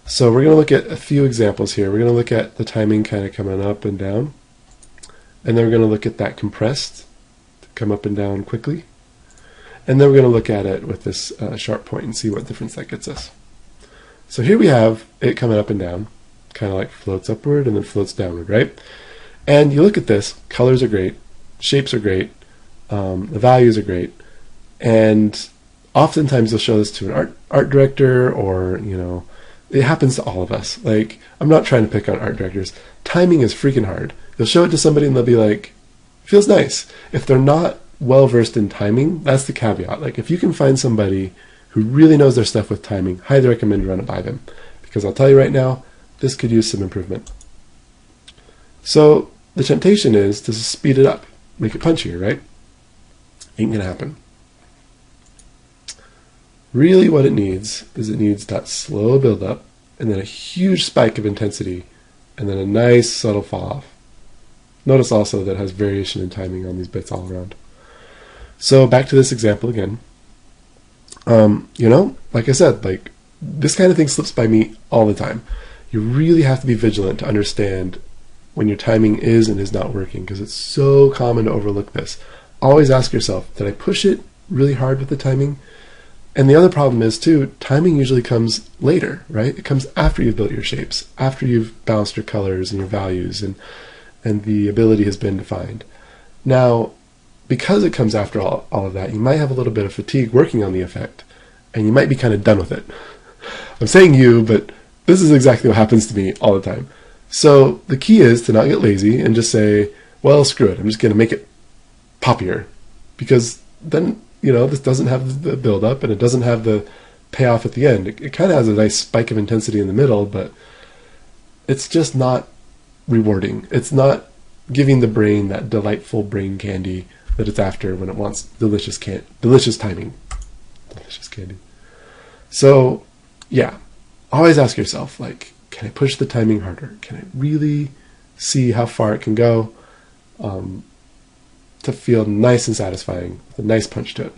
So we're going to look at a few examples here. We're going to look at the timing kind of coming up and down. And then we're going to look at that compressed to come up and down quickly. And then we're going to look at it with this sharp point and see what difference that gets us. So here we have it coming up and down, kind of like floats upward and then floats downward, right? And you look at this, colors are great, shapes are great, the values are great, and oftentimes you'll show this to an art director, or, you know, it happens to all of us. Like, I'm not trying to pick on art directors. Timing is freaking hard. You'll show it to somebody and they'll be like, feels nice. If they're not well versed in timing, that's the caveat. Like, if you can find somebody who really knows their stuff with timing, highly recommend you run it by them, because I'll tell you right now, this could use some improvement. So the temptation is to speed it up, make it punchier, right? Ain't gonna happen. Really what it needs is it needs that slow build up and then a huge spike of intensity and then a nice subtle fall off. Notice also that it has variation in timing on these bits all around. So back to this example again. You know, like I said, like, this kind of thing slips by me all the time. You really have to be vigilant to understand when your timing is and is not working, because it's so common to overlook this. Always ask yourself, did I push it really hard with the timing? And the other problem is too, timing usually comes later, right? It comes after you've built your shapes, after you've balanced your colors and your values and the ability has been defined. Now, because it comes after all of that, you might have a little bit of fatigue working on the effect, and you might be kind of done with it. I'm saying you, but this is exactly what happens to me all the time. So the key is to not get lazy and just say, well, screw it, I'm just going to make it poppier, because then, you know, this doesn't have the build-up and it doesn't have the payoff at the end. It kind of has a nice spike of intensity in the middle, but it's just not rewarding. It's not giving the brain that delightful brain candy that it's after when it wants delicious timing. Delicious candy. So, yeah, always ask yourself, like, can I push the timing harder? Can I really see how far it can go to feel nice and satisfying with a nice punch to it?